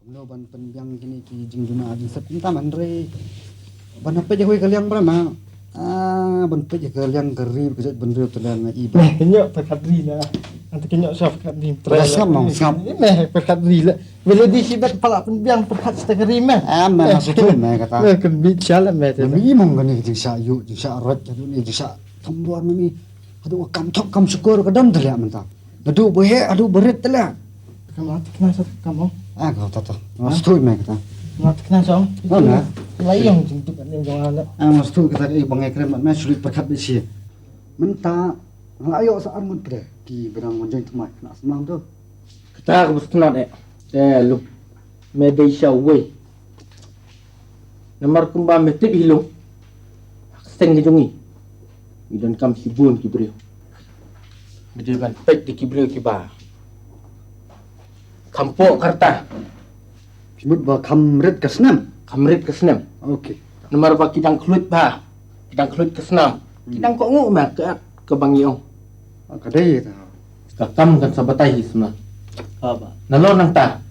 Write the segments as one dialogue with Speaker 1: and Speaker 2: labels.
Speaker 1: Lo ban penbiang kini ki jing juna jing sep ta man re ban apa je hoi kaliang berama ban pe je kaliang geri ke ban re telang i ba
Speaker 2: Kenyok perkadri lah. Nanti kenyok siap perkadri.
Speaker 1: Siap mau siap.
Speaker 2: Perkadri lah. Bila di sibat pala penbiang perkat setengah rima.
Speaker 1: Maksud tu kata.
Speaker 2: Kan bicara meh.
Speaker 1: Mami mong gani jing sa yu jing sa rot jadi ni jing sa tambuan mami. Aduh kam tok kam syukur kadam telah mentah. Aduh bohe aduh berit telah.
Speaker 2: Kamu hati kena satu kamu.
Speaker 1: Kau tata. Maksud tu kata.
Speaker 2: Hati kena song.
Speaker 1: Mana?
Speaker 2: Layang jengtuk yang jangan.
Speaker 1: Maksud tu kata bang ekrem mat sulit perkat besi. Mentah ayo saan mun pre di berang monjong temai nak semalam tu.
Speaker 2: Kita harus kenal look. Medisha way. Nomor kumba metip hilung. Seng jongi. Idon kam hibun kibriyo. Bidi ban pek di kibriyo kiba. Kampok karta.
Speaker 1: Sebut bah kamret kesnam.
Speaker 2: Kamrit kesenam.
Speaker 1: Okey.
Speaker 2: Nomor ba kidang kluit ba. Kidang kluit kesenam. Kidang kok ngu ma ke bangiong.
Speaker 1: Kadai ta.
Speaker 2: Kakam kan sabatai semua. Apa? Nalor nang ta.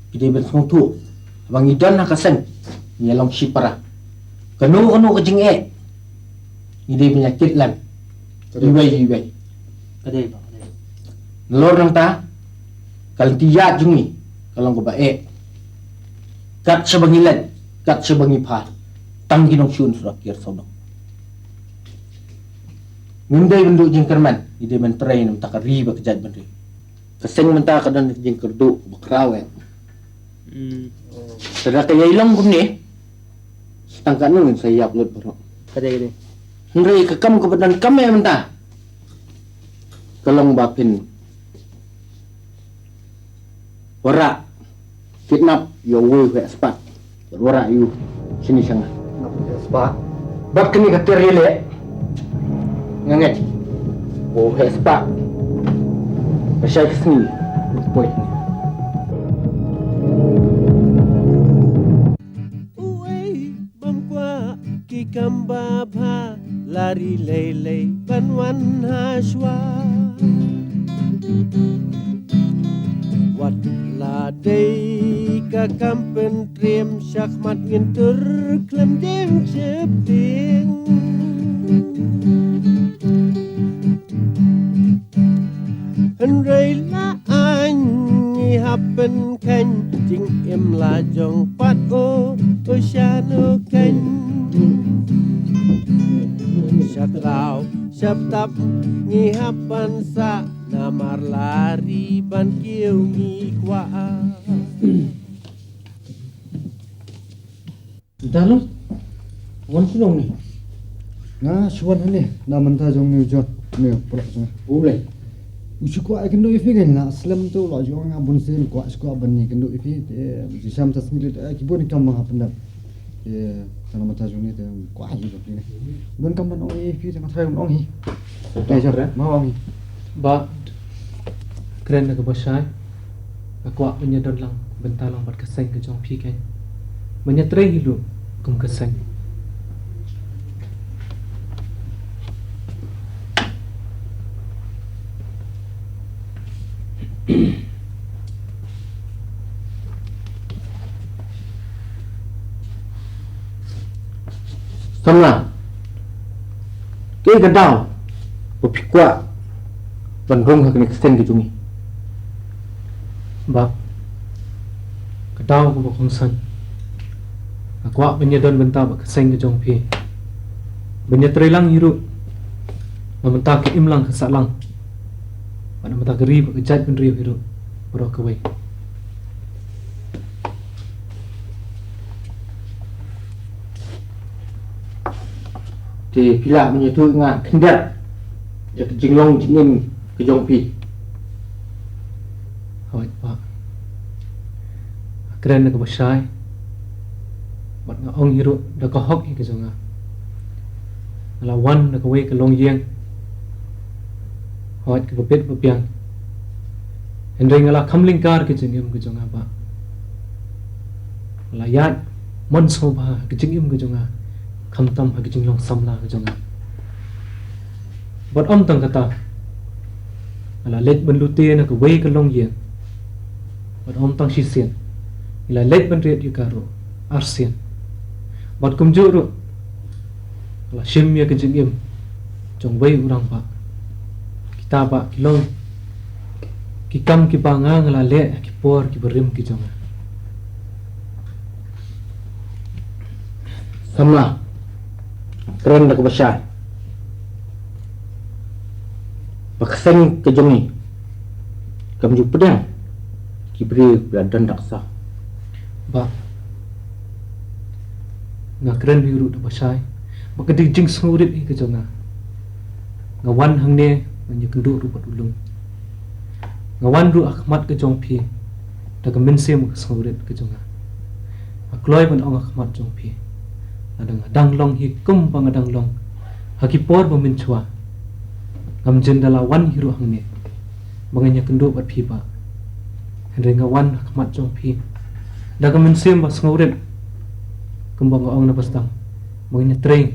Speaker 2: Bidi ban song tu. Bang idan nak kasen. Nyelong sipara. Kanu ke jing Ini penyakit lam. Iwai. Kadai ba. Nalor nang ta. Kalau tiyak jungi. Kalau ko baik. Kat sebangilan, kat sebangi pa. Tang ginong syun surakir sono. Ngunday bendu jingkerman, ide men train nam takari ba kejat bendu. Keseng menta kadan jingkerdu bakrawe. Sedar kaya ilang kun ni. Setangkan nun saya upload baru. Kade. Nrai kekam ke badan kam ya menta. Kalong bapin. Wara kidnap your way ke spot. Wara you sini sana.
Speaker 1: Spot.
Speaker 2: Bab kini kater ile. Nganget. Oh he spot. Pasal kesini. Point ni.
Speaker 3: Uwe bamkwa ki kamba bha lari lele banwan hashwa. Wat la day ka kampen trim syakmat ngentur klem dem jepting Henry la anyi happen kan jing im la jong pat o oceano kan Syakrau syaptap ngi hapan sa namar lari ban kieu ngi kwa
Speaker 2: Dah lu. Wan sulong ni.
Speaker 1: Nah, suan ni na menta jong ni jo. Ni pula so.
Speaker 2: Boleh.
Speaker 1: Usi ko ay kendo ifi kan na aslam tu la jo nga bun sen ko asko ban ni kendo ifi di sam tasmil ay kibon kam ma hapna. Sana menta jong ni te ko aji do ni. Bun kam ban ong ifi te mathai ong hi. Ai jo ma ong hi.
Speaker 4: Ba keren nak bosai aku punya dolang bentalang buat keseng ke jong pi kan menyetrai hidup kum keseng
Speaker 2: Sama. Ke gadau. Bopikwa. Bandung kena kesen gitu ni.
Speaker 4: ba kedau ko bokong san aku punya don benta buat keseng ke jong pi menyetrai lang hidup mementa ke imlang ke salang pada mata geri buat kejat pendiri hidup bro kawai
Speaker 2: Di pila menyetu ngak kendat. Ya jinglong jingin ke jong pi.
Speaker 4: Hoi ba keren nak bosai buat ngong hidup dah ko hok ke jonga lawan nak we ke long yeng hoi ke bepet bepiang hendai ngala kamlingkar ke jengim ke jonga ba layat mon soba ke jengim ke jonga kamtam ha ke jinglong samla ke jonga buat tang kata ala let benlute nak we ke long yeng buat tang sisian ila late ban riat yukaro arsian bat kumjuru la shim ya kejing im jong wei urang pa kita pa kilong kikam ki banga ngala le ki por ki berim ki jonga
Speaker 2: Samla keren dak basya baksen ke jongi kam ju pedang ki beri dan daksa
Speaker 4: ba nga keren biru da basai ba kedi jing sngurit ki jonga ngawan hangne banyak kendu rupat ulung ngawan ru akhmat ke jong pi da kemense mu sngurit ke jonga akloi ban ong akhmat jong pi adang adang long hi kum bang adang long hakipor ba min chua ngam jendala wan hiru hangne banganya kendu bat pi ba henre ngawan akhmat jong pi da kemense ba sngurit kumbang ong na bastang banganya train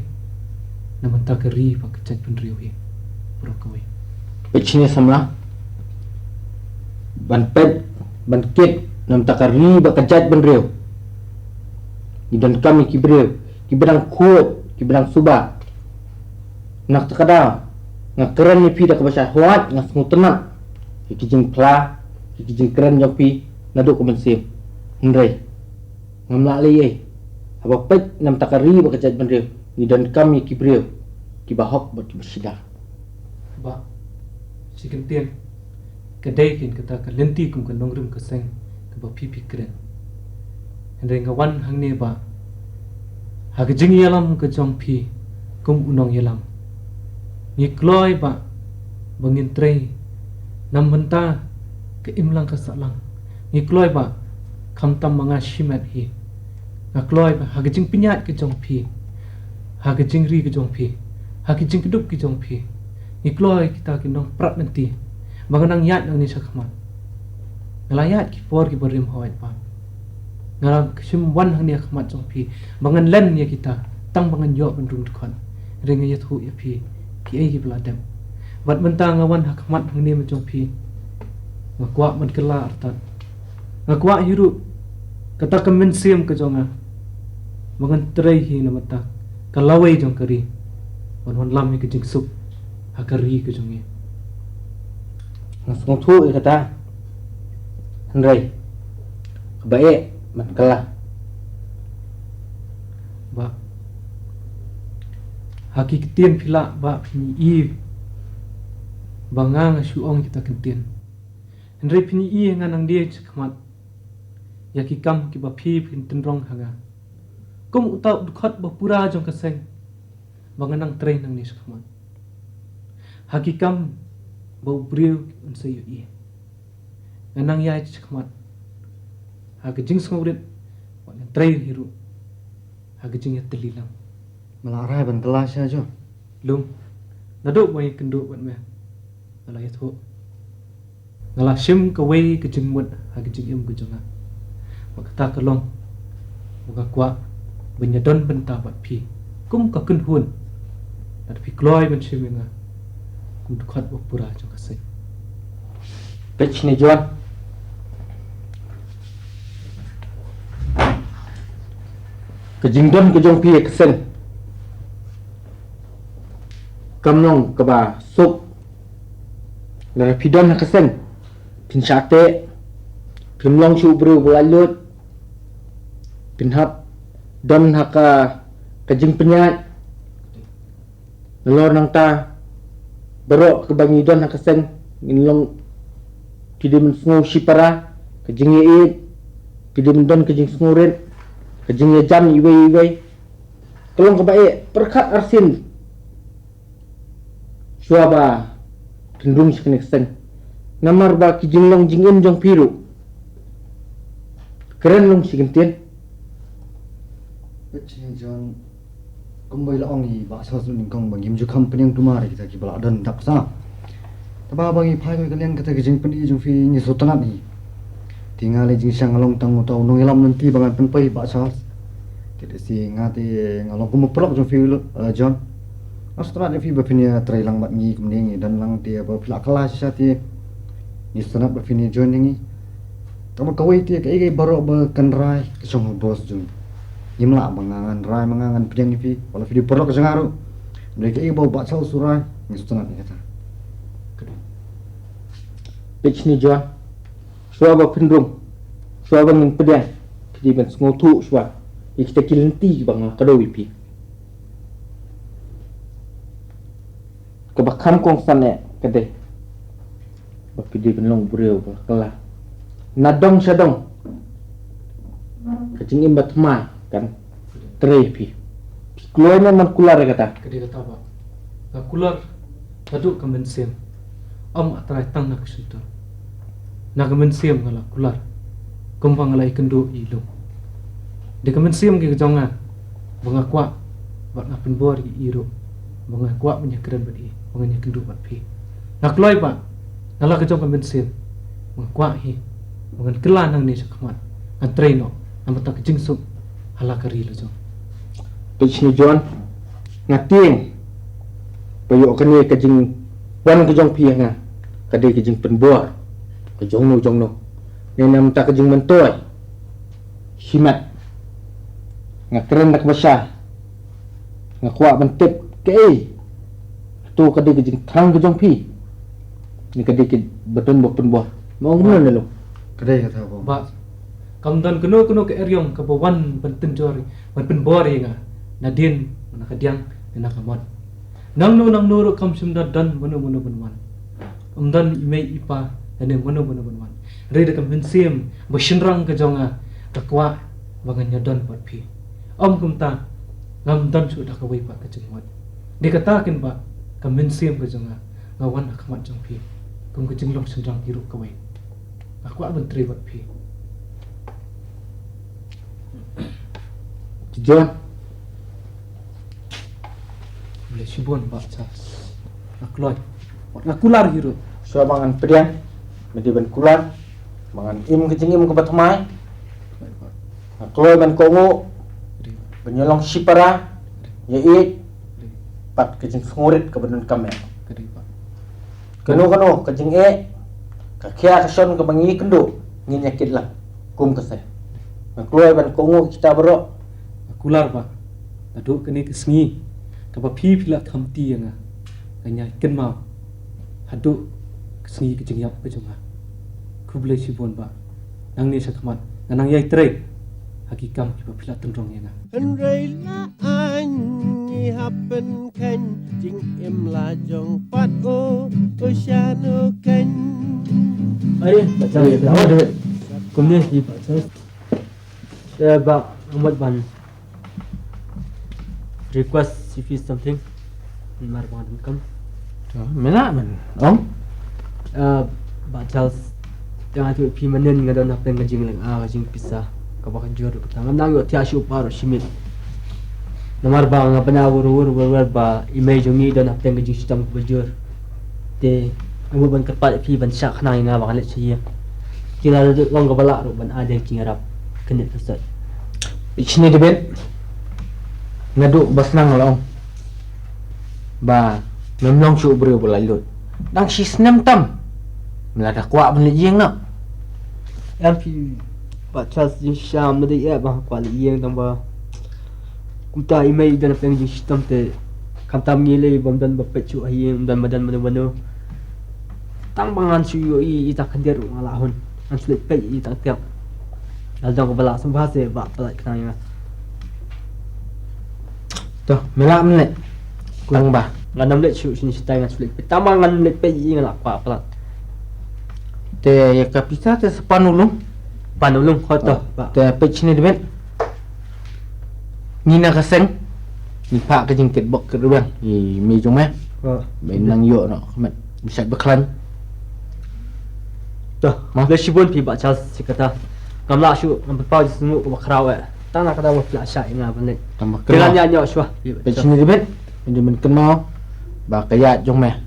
Speaker 4: na mantakari ba kecet penriu hi Brokawi.
Speaker 2: Pechine samla ban pet ban kit nam takari bakajat ban reu idan kami kibreu kibrang kuat kibrang suba nak takada nak keren ni pi dak basah hoat nak semua tenang kijing pla kijing keren nyopi naduk ko mensim ndrei ngamla le apa pet nam takari bakajat ban reu idan kami kibreu kibahok bat bersida
Speaker 4: ba si kentien kedai kin kata ka lenti kum ka nongrum ka seng ka ba pipi kren henre ngawan hangne ba ha ka jing yalam ka jong pi kum unong yalam ni kloi ba bangin trei nam menta ka imlang ka salang ni kloi ba kham tam manga shimat hi nga kloi ba ha ka jing pinyat ka jong pi ha ka jing ri ka jong pi ha ka jing kedup ka jong pi Ikloi kita kinong prat nanti Banganang yat nang ni sakmat Ngalayat ki por ki berim hawait pa Ngalam kisim wan hang ni akmat jong pi Bangan len ya kita Tang bangan yo bandung tukon Ringa yat hu ya pi Ki ay ki beladem Wat mentang ngawan hakmat hang ni jong pi Ngakwa man kela artat Ngakwa hiru Kata kemensim ke jonga Bangan terai hi na mata Kalawai jong kari Wan lam hi ke jing sup Hakari ke jongi
Speaker 2: langsung tu kata Henry baik man kalah
Speaker 4: ba hakikatien pila ba pini i bangang suong kita kentien Henry pini i nganang dia cekmat yakikam ki ba phi pin tenrong hanga kum utau dukhat ba pura jong kaseng banganang train nang ni cekmat Hakikam bau beriu unsayu i nganang ya cekmat hakijing sngaurit wan train hiru hakijing ya telilang
Speaker 1: Melarai ban kelas ya jo.
Speaker 4: lum naduk mai kenduk wan me ala yathu ngala shim ka wei ka jing mut hakijing im ka jonga makata kalong buka kwa benyadon benta bat pi kum ka kun hun at pi kloi ban shiminga kum dukhat wa pura jong kasai
Speaker 2: pech ni juan kejingdon kejong pi kesen kamnong kaba sup la pidon kesen pin sate pimlong chu bru bulalut pinhap don haka kejing penyat lor nang ta berok ke bangi don kesen nginlong kidim sngo shipara kejing ye kidim don kejing snoret kejing ye jam iwe kelong ke bae perkat arsin suaba tendung seksen namar ba kijing long jingin jong piru keren long sikentien
Speaker 1: Pechin John kumbay laong i ba sa suning kong bang yimju company ang tumari kita ki bala dan daksa taba bang i phai ko kalian kata ki jing peni jung fi ni sotanat ni tinggal jing sang along tang utau nong ilam nanti bangan penpai ba sa kita si ngati ngalong kumuprok jung fi John Astrat fi ba fini trai lang mat ngi kumning dan lang ti ba pila kelas sa ti ni sanap ba fini John ngi Kamu kawai ti kai baru berkenrai ke song bos jung. Imla mangangan rai mangangan pedang ipi wala video perlu ke sengaru. Mereka bawa baca surah ngisutan ni kata.
Speaker 2: Pitch ni John. Suara pendung. Suara yang pedang. Jadi ben ngotu suara. Kita kilenti bang kado ipi. Kebakam kong sana kade. Bagi dia benong beriau berkelah. Nadong sadong. Kacing imbat ma kan. Trepi. Keluar memang kular kata.
Speaker 4: Kadi kata apa? Kular taduk kemensiam. Atrai tang nak situ. Nak kemensiam ngala kular. Kumpang ngalai kendu ilu. Di kemensiam ke jonga. Bunga kuat buat ngapin bor iru. Bunga kuat menyekran badi. Bunga kendu buat pi. Nak loy pak. Ngala ke jong kemensiam. Bunga kuat hi. Bunga kelan nang ni sakmat. Antrai no. Nampak tak jingsuk. Halakari lo jong.
Speaker 2: Pitch ni John. Ngating. Payok kene kajing wan kejong pi nga. Kade kajing penbuar. Kejong no. Nenam tak kajing mentoy. Himat. Ngakeren nak basah. Ngakuak mentip ke. Tu kade kajing terang kejong pi. Ni kade ke beton penbuar. Mau ngulon lo.
Speaker 1: Kedai kata apa?
Speaker 4: Ba kamdan kuno ke eryong ke bawan pentin jori. Ban penbori nga. Nadin manakadiang ninakamon. Nang nuru kam simda dan mano banwan. Amdan imei ipa dan mano banwan. Reda kam bensim bashinrang ke jonga takwa baganya don pot pi. Kumta ngam dan sudah kawai pa ke jengwat. Dikatakan ba kam bensim ke jonga ngawan akamat jong pi. Kum ke jenglok sendrang hirup kawai. Aku akan tri pot pi.
Speaker 2: John.
Speaker 4: Boleh sibun baca. Nak loy. Nak kular hirup.
Speaker 2: So mangan pedang. Medi ben kular. Mangan kejing im ke batamai. Kloy ben kongo. Benyolong sipara. Yait. Pat kejing sengurit ke benun kamer.
Speaker 4: Kadi pak.
Speaker 2: Keno kejing kakia kason ke bangi kendo. Ngin yakit lah. Kum keseh. Kloy ben kongo kita bero.
Speaker 4: Kular pak. Aduk kini kesengi. Kapa pi pila thamti nga. Kanya ken mau. Aduk kesengi kejing yap ke jonga. Ku boleh sibun pak. Nang ni sakmat. Nang yai trek. Hakikam kipa pila tendrong nga.
Speaker 3: Henry la anh happen ken jing im la jong pat o shano ken.
Speaker 5: Ayo, baca ya. Awak dah. Kemudian di baca. Saya bak Ahmad Ban. Request if you something. Marwan come.
Speaker 2: Mena men. Om.
Speaker 5: Baca jangan tu pi menen ngadon apa ngajing lang ngajing pisah. Kabakan jor petang nang yo tia shu paro shimit. Namar ba nga panawur ba image ngi don apa ngajing sistem bajur. Te amu ban kapat pi ban syak nang nga ba kalet siya. Kila long ka bala ro ban ada jing arab kenet pesat.
Speaker 2: Ichni debet. Ngadu bas nang long. Ba memlong chu bro bolalot. Dang si senam tam. Melada kuat ben jing nak.
Speaker 5: MP baca jing syam nade ya ba kwal yeng tamba. Kumta imei dan apa jing sistem te kantam ngile bam dan bapet chu ayeng dan madan manu. Tang bangan su yo I tak kandir ngalahun. An sulit pe I tak tiap. Dal ko bala sembah se ba pala kenang.
Speaker 2: Tu mela men. Kulang ba.
Speaker 5: Nganam let chu sini sitai ngan sulit pe tamangan let pe I ngalak pa pala.
Speaker 2: Te ya kapita te sepanulung.
Speaker 5: Panulung khoto ba.
Speaker 2: Te page ni debet. Ni nak kaseng. Ni pak ke jingkit bok ke ruang. Ni mi jong meh. Ben nang yo no. Mat bisa beklan.
Speaker 5: Tuh, le shibun pi baca sikata. Kamla shu ngam pau sunu ko bakraw eh. Tang nak kada wa pla sha inga ban le.
Speaker 2: Tambah
Speaker 5: Kelan
Speaker 2: kenal.
Speaker 5: ya nyo shwa.
Speaker 2: Page ni debet. Ni men kenal. Ba kaya jong meh.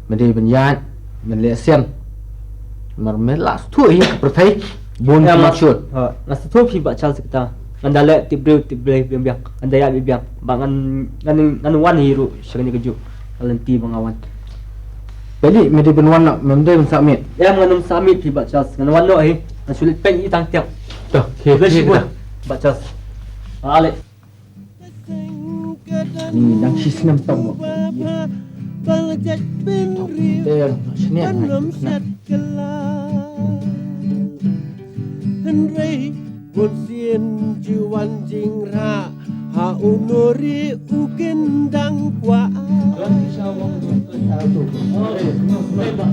Speaker 2: Medi ben yat. Men le sian. Mar mela tu I ke pertai. Bon maksud.
Speaker 5: Nasi tu pi baca sikata. Anda le tibre biang. Anda ya biang. Bangan nganu wan hiru shagani keju. Alenti bangawan.
Speaker 2: Beli medi benwana memde samit.
Speaker 5: Ya mengenum samit pi Pak Charles. Ngan wano sulit peng i tang tiap.
Speaker 4: Dah,
Speaker 5: Leshi pun Pak Charles. Ale.
Speaker 2: Ni dang sisnam tong.
Speaker 3: Balajat bin riu
Speaker 2: Ter sini
Speaker 3: Panom syat kelar Henry Bun sien jiwan jing ra Ha unuri ukendang kwa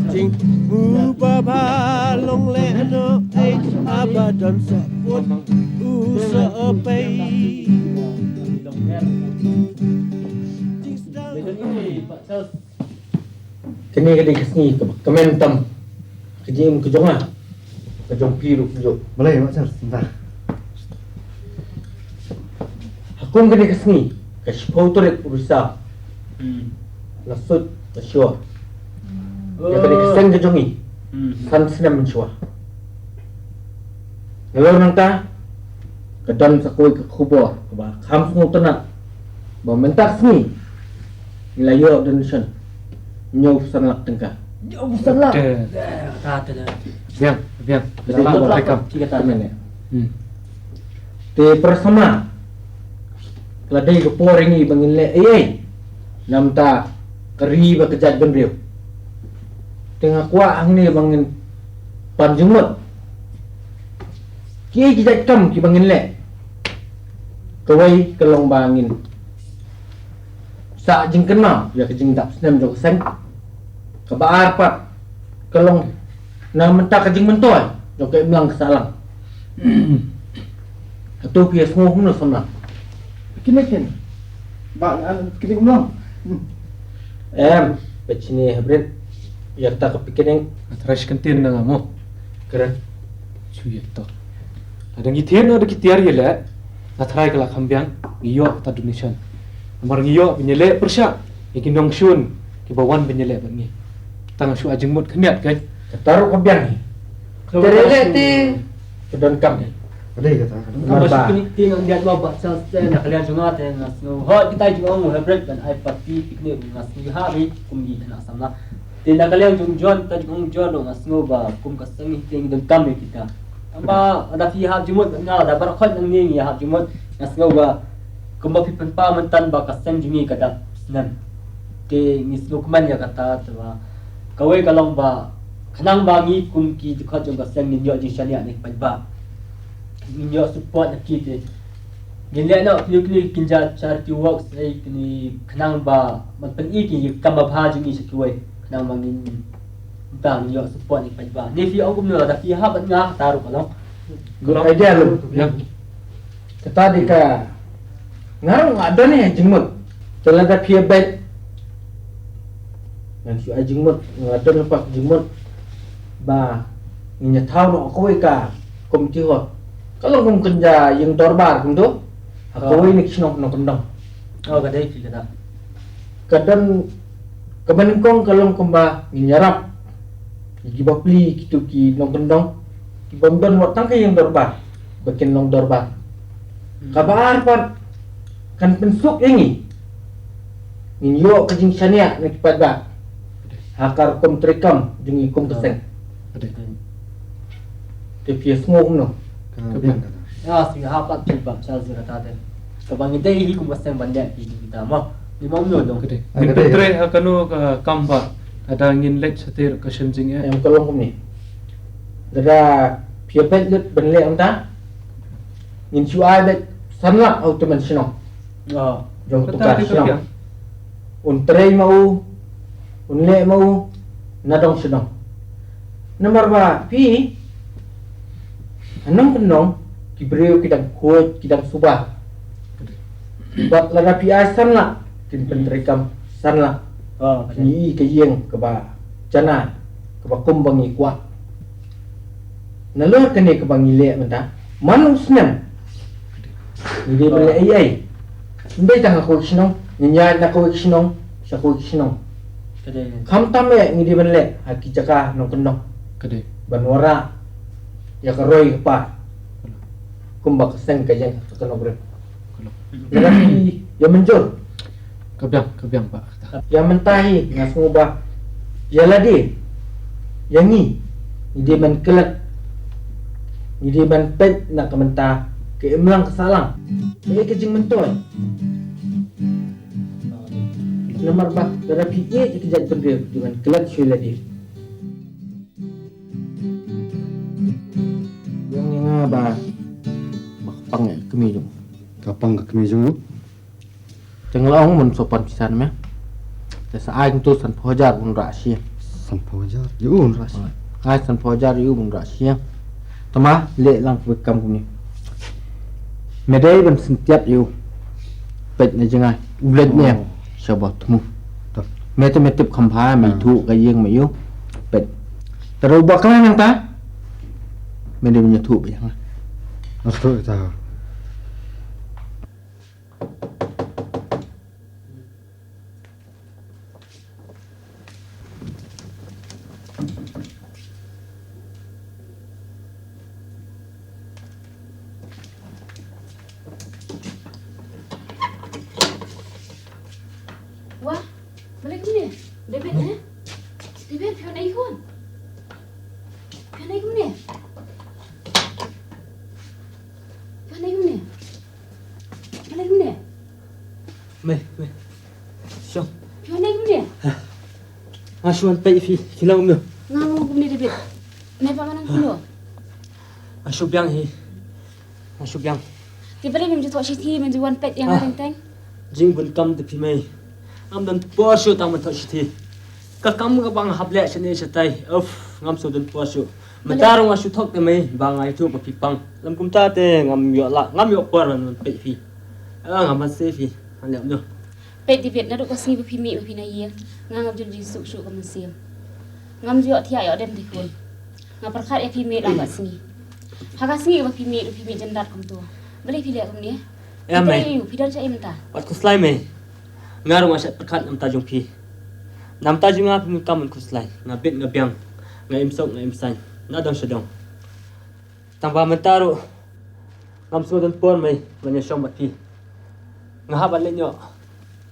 Speaker 3: Jing mu baba long le no ai Abadan saput usa apai
Speaker 2: Kini kadi kesni kementam. Kejim kejong ah. Kejong piru kejong.
Speaker 1: Boleh Pak Charles, sebentar.
Speaker 2: Hakung kadi kesni. Kashpau toret urusa. Lasut kasyua. Ya kadi kesen kejongi. San senam mensyua. Ngalor nangta. Kedan sakui ke kubur. Keba kham semua tenat. Bawa mentak seni. Nilayo dan nusan. Nyaw sanlak tengkah.
Speaker 5: Jauh besar lah.
Speaker 4: Kata
Speaker 5: dah.
Speaker 4: Biang.
Speaker 2: Jadi
Speaker 4: Salah
Speaker 2: apa?
Speaker 4: rekam.
Speaker 5: Tiga tahun.
Speaker 2: Temen ya. Te persama. Keladai ke poring ni bangin le. Nam ta keri ba kejat benriu. Tengah kuah ang ni bangin panjumut. Ki kejat kam ki bangin le. Kawai kelong bangin. Sa jing kena ya kejing tak senam jok sen. Kebaar pat kelong na mentak kejing mentoy jok ke melang kesalang. Atau pia semua hunu sama.
Speaker 1: Kini. Bak kini ulang.
Speaker 2: Pecini hybrid. Ya tak kepikiran
Speaker 4: Atrash kantin na nga mo.
Speaker 2: keren.
Speaker 4: Cuy to. Ada ngitian ada kitiar yela. Atrai kala kambiang ngiyo ta donation. Nomor ngiyo penyele persya. Ikin dong syun ki bawan penyele bangi. Tang syu ajeng mut keniat kan.
Speaker 2: Taruh ke biang ni. Terele ti kedon kam ni.
Speaker 1: Boleh kata.
Speaker 5: Kalau
Speaker 2: Marba.
Speaker 5: sini tinggal dia mau Pak Charles nak kalian sungat ngas no. Hot kita juga mau hybrid dan ai party piknik ngas ni hari kumgi nak sama. Tindak kalian jung John ta jung John ngas no ba kum kasang ting dan kami kita. Amba ada fi ha jumut na ada barakhat nang ni ha jumut ngas no ba kum ba pipen pa mentan ba kasang jungi kada nan. Te ngis lukman ya kata ta kawai kalong ba kanang bangi kum ki dikhat jung kasang ni yo jing syania ni ba. Minyak support nak kita. Gila nak klik kinja charity works ai kini kenang ba man iki kam ba bha jungi sekwai kenang mangin bang minyak support ni ba. Ni fi aku mula da fi ha ban ngah taru kalau.
Speaker 2: Good idea lu.
Speaker 4: Yang
Speaker 2: Kata di ka ngarang ada ni jengmut. Talaga pia bet. Yang si jengmut ada lepas jengmut ba ninya tahu no koi ka kom ti ho. Kalau kum kerja yang dorbar kum tu, aku ini kisnong nong kendong.
Speaker 5: Oh kadai fi kata.
Speaker 2: Kadang kebanyakan kalau kumba nyarap, giba pli gitu ki nong kendong, giba don watang ke yang dorbar, bikin nong dorbar. Kabar pan kan pensuk ini, ninyo kajing syania nakipat ba, hakar kum trikam jungi kum keseng, tapi semua no.
Speaker 1: Kebiang kata.
Speaker 5: Ya si ha pat fi ba Charles kata de. Kabang ide hi kum pasang banyak fi kita mah. Ni mau mulu dong.
Speaker 4: kede.
Speaker 1: Ada
Speaker 4: Min
Speaker 1: dia.
Speaker 4: petre akano ka kamba. Ada ngin let setir ka shenjing
Speaker 2: Yang kolong kum ni, dada piapet lut benle anta, ngin suai bet sanlak automan sinong.
Speaker 5: Oh.
Speaker 2: Jom
Speaker 4: Kata
Speaker 2: tukar
Speaker 4: di
Speaker 2: sinong.
Speaker 4: kabiang.
Speaker 2: Untray mau, unle mau, nadong sinong. Nomor ba, pi, anong penong, kibreo kidang kuat, kidang subah. Buat lada pi asan lah, kin penterikam san lah.
Speaker 5: Oh.
Speaker 2: Ni kayeng keba jana, keba kumbangi kuat. Nalor kene keba ngile menta, manung senam. Ni dia beli ai. Ndai tang aku sinong, ninya na aku sinong, sa aku sinong.
Speaker 5: Kadai.
Speaker 2: Kam tame ni dia beli, haki jaka nong kendong.
Speaker 4: Kede.
Speaker 2: Banwara ya karoy pa kumba keseng kajang kena bre lagi ya menjur
Speaker 4: Kabiang Pak.
Speaker 2: ya mentahi ngas ngubah Yalah dia. Yang ni. Dia ban kelak. Dia ban pet nak ke mentah. Ke emlang ke salang. Dia kejing mentoy. Nomor bah darah PA dia kejat berdua. Dia ban kelak syulah dia. Yang ni ngabah. Bakpang ya kemi dong.
Speaker 1: Kapang ke kemejung tu.
Speaker 2: Jangan laong mun sopan pisan meh. Sa ai tu san phojar bun rasia.
Speaker 1: Sampai aja. Yun ras.
Speaker 2: Ai san phojar yu bun rasia. Tama le lang bekam kuni. Medai ban sentiap yu. Pet na jangai. Ulet ne. Sabot mu.
Speaker 1: Tak.
Speaker 2: Mete metip khampa mi thu ka yeng me yu. Pet. Terus baklan yang ta. Medai punya thu yang.
Speaker 1: Astro ita.
Speaker 6: Wah, balik ni. David eh? David, pion ay kon. Pion ay kon ni. Pion ay kon ni. Balik ni.
Speaker 5: Me. Syong.
Speaker 6: Pion ay kon ni.
Speaker 5: Asuan pay fi silang mo.
Speaker 6: Ngamo kon ni David. May pa manang kuno.
Speaker 5: Asubyang hi. Asubyang.
Speaker 6: Di balik mi jito si ti men juan pet yang teng teng.
Speaker 5: Jing bun kam te pi mai. Am dan posyo tang man thoshi thi. Ka kam ka bang haple chane chatai. Of ngam so dan posyo. Matarong asu thok te mai bangai tu pa pi pang. Lam kum ta te ngam yo la ngam yo por man pe fi. Ngam se fi. An lem no.
Speaker 6: Pet David na do ko si pi mi pi na ye. Ngam jun di su su ko man sim. Ngam jo thia yo dem di kun. Ngam perkhat e pi mi lam sini. Haga sini ba pi mi jendat kom tu. Balik pi le kom ni.
Speaker 5: Em mai.
Speaker 6: Pi dan cha im ta.
Speaker 5: Wat kuslai mai. Ngarong asyat perkat nam tajung pi. Nam tajung ngap mi kam kuslai. Ngabit ngabiang. Ngaim sok ngaim san. Nadong sedong. Tangba mentaro. Ngam so dan por mai manya syong bat pi. Ngahap ale nyo.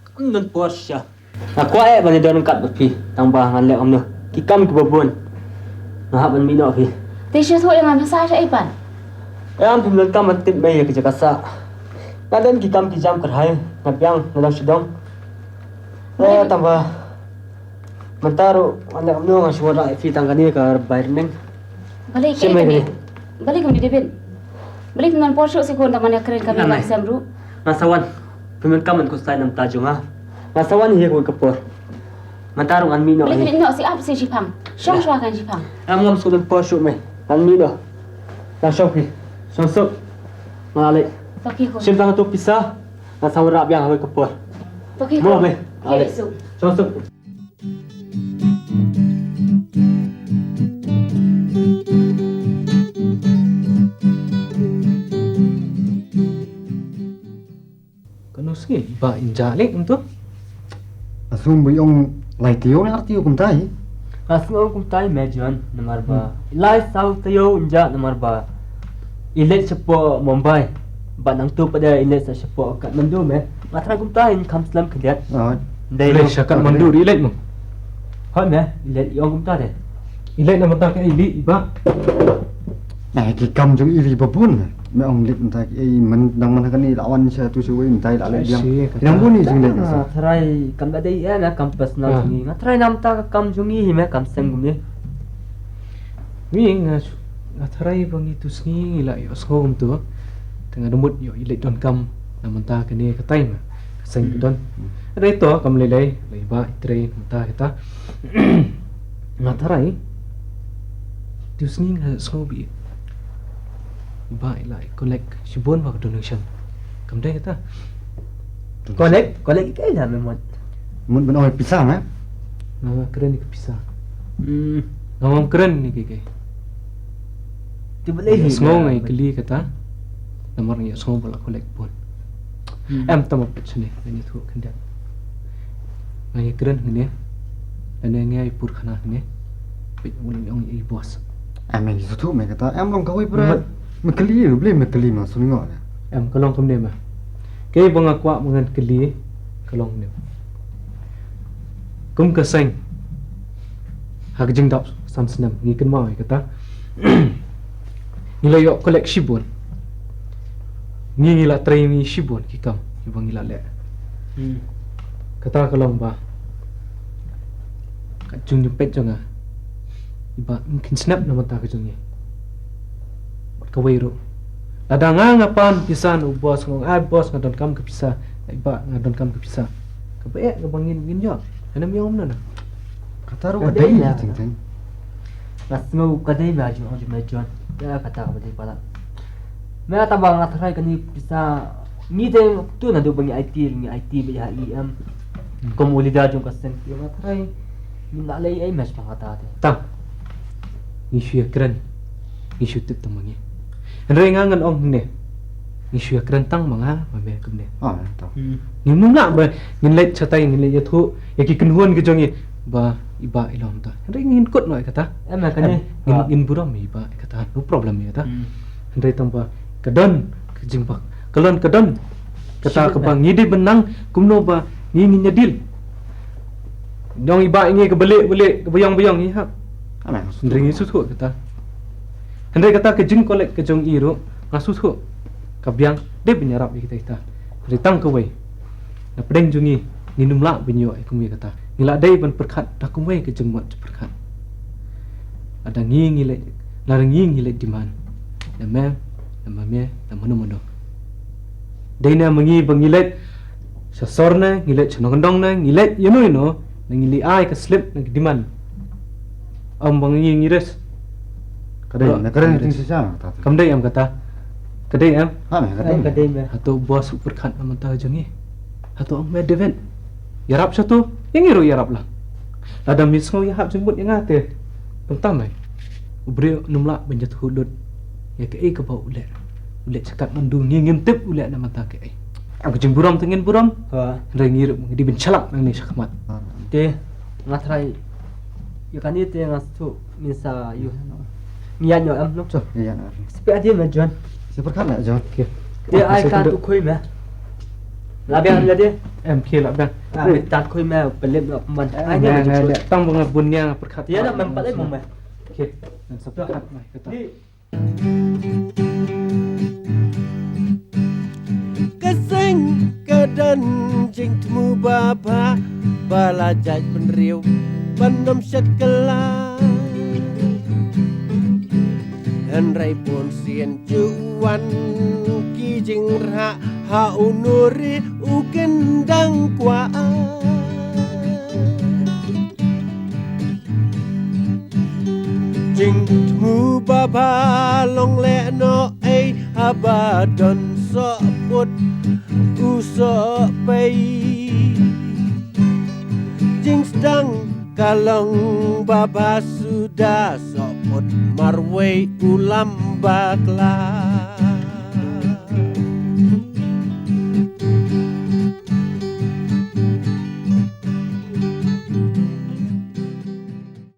Speaker 5: Kam dan por sya. Akwa e bani don kat bat pi. Tangba ngan le om no. Ki kam ki bobon. Ngahap an mi no pi.
Speaker 6: Te sya tho yang masa cha ipan.
Speaker 5: Em thum lan kam tip mai ke jakasa. Kadan ki kam ki jam kerhai. Ngabiang nadong sedong. Tambah mentaro anda amno nga suara fi tangani ka bayar neng.
Speaker 6: Balik ke
Speaker 5: Siyempre,
Speaker 6: ni.
Speaker 5: balik.
Speaker 6: Balik kami David. Balik dengan Porsche si kon taman keren kami
Speaker 5: Namay.
Speaker 6: nak samru.
Speaker 5: Nasawan pimen kaman ko stay nam tajo nga. Nasawan hiya ko kapor. Mentaro an mino
Speaker 6: Balik
Speaker 5: ani.
Speaker 6: ni no si ap si Jipang. Syong syong kan Jipang.
Speaker 5: Am ngam sudan Porsche me. An mino. Na shopi. Sonsok. Ngalay.
Speaker 6: Toki ko.
Speaker 5: Simpang tu pisah. Nasawara biang hawi kapor.
Speaker 6: Toki
Speaker 5: Mo
Speaker 6: ko.
Speaker 5: me. Ngalay.
Speaker 6: Yesu.
Speaker 5: Sonsok.
Speaker 4: Kanu sih ba injalik untuk
Speaker 1: Asum buyong lai tio na artio kum tai.
Speaker 5: Asngo kum tai mejon nomor ba. Ilai south tayo inja nomor ba. Ilet sepo Mumbai. Ba nang tu pada ilet sa sepo kat Mandu me. Matra kum tai kam slam kediat. Dai
Speaker 4: boleh syakat mandu relate mo.
Speaker 5: Hoi me ilet yong kum ta de.
Speaker 4: Ilai na mata ka ili iba.
Speaker 1: Nah, ki kam jong iri babun. Me ong lit entai men dang man kan ni lawan sa tu suwe entai la le biang. Yang buni jing le.
Speaker 5: Try kam da dai na kam personal ni. Try nam ta kam jungi hi me kam seng gum ni.
Speaker 4: Mi nga tharai bang itu sngi ila yo skong tu. Tengah dumut yo ilai don kam na manta ka ni ka time. Seng don. Ada itu kam lelai ba train manta kita. Nga tharai. Tu sngi nga skobi. Ba ilai collect shibon ba donation. Kam dai kita.
Speaker 5: Connect ke dah memang.
Speaker 1: Mun ben oi pisang ha.
Speaker 4: Nga keren ni kepisah. Ngomong keren ni kike.
Speaker 5: Tu boleh
Speaker 4: Sngo ngai keli kata. Nomor ni sngo bola collect pun. Em tama pechne ni thu khandak. Ngai keren ni. Ane ngai pur khana ni. Pech uling ong i boss.
Speaker 1: Amen itu tu me kata em long kawai pra. Me keli boleh me keli ma sungo.
Speaker 4: Em kalong kum ma. Ke banga kwa mengan keli kalong ni. Kum ka seng. hak jing dap san senam ngi ken mau kata ngila yok kolek shibun ngila trai mi shibun kikam ibang ngila le kata kalong ba ka jung pet jonga iba mungkin snap nama ta ka jungi ka wairu ada ngapan pisan u bos ngong bos ngadon kam ke pisah iba ngadon kam ke pisah ka bae ka bangin ngin yo ana mi om na
Speaker 1: kata ru
Speaker 5: Ada
Speaker 1: ada
Speaker 5: ya.
Speaker 1: ya ting.
Speaker 5: Nas ngau kadai baju orang cuma jual. Ya kata apa dia pada. Mereka tambah ngatrai kan ni bisa ni deh tu nanti bangi IT banyak IM. Komunidad jung kasen. Dia ngatrai ni nak lay ai mas pangata tu.
Speaker 4: tang isu keren isu tip tamangi andre ngangan ong ne isu keren tang manga mabe kumne
Speaker 1: Ah, tahu.
Speaker 4: ni nungna ba ngin let chatai ngin let yathu yaki kunhuan ke jongi ba iba ilom ta andre ngin kot noi kata
Speaker 5: Emang kan ni.
Speaker 4: ngin buram iba kata no problem ya kata andre tamba kadon kejimpak kalon kadon kata
Speaker 5: Sibuk,
Speaker 4: ke bang ngidi benang kumno ba ngin nyadil dong iba ingi ke belik ke bayang ni hak
Speaker 1: Ah, memang.
Speaker 4: Ndringi susu kata. Hendai kata ke jing kolek ke jong iru ngasusu kabyang de binyarap kita. Ritang ke wei. Na pedeng jungi nginum la binyo ai kumi kata. Ngila dai ban perkat dak kumai ke jeng mat perkat. Ada ngile larang ngile diman. Na me na mano. Dai na mengi bangilet sasorna ngilet chenong na ngilet yeno na ngili ai ke slip na diman. Bang ngires
Speaker 1: Kadai, nak keren ting sisa kata.
Speaker 4: kamdai am kata kadai am
Speaker 1: Ah, memang
Speaker 5: Kadai
Speaker 1: kadai.
Speaker 5: kadai meh.
Speaker 4: atau bos berkat am ta jangi atau am medeven yarap satu yang iru yarap lah ada misngau ya hab jembut yang ate tentang mai ubri numla benjat hudud ya ke ke bau ulet cekat mandung ngim tip ulet na mata ke ai am kejing buram tengin buram
Speaker 5: Ha.
Speaker 4: rengir di bencalak nang ni sakmat
Speaker 5: Deh ngatrai. You kan ni teh ngas tu minsa you. Nian yo am nok.
Speaker 1: So, iya. Nah.
Speaker 5: Sepek dia meh jual.
Speaker 1: Saya perkan nak John.
Speaker 4: okey
Speaker 5: Dia ai kan tu koi meh. Labian dia.
Speaker 4: em kia lah bang
Speaker 5: Ah, tat koi meh pelim nak man. Ai ni
Speaker 4: Nah,
Speaker 5: macam tu.
Speaker 4: tang bunga bunnya perkat
Speaker 5: Dia nak mempat ai mong meh.
Speaker 4: okey dan sepakat mai kata
Speaker 3: Keseng kedan jing temu baba bala jaj penriu panom syat kelang Henry pun sien juan ki jing ra ha unuri u kendang kwa jing temu baba long le no ai abadon so put uso pay jing sedang kalong baba sudah sopot marway ulam bakla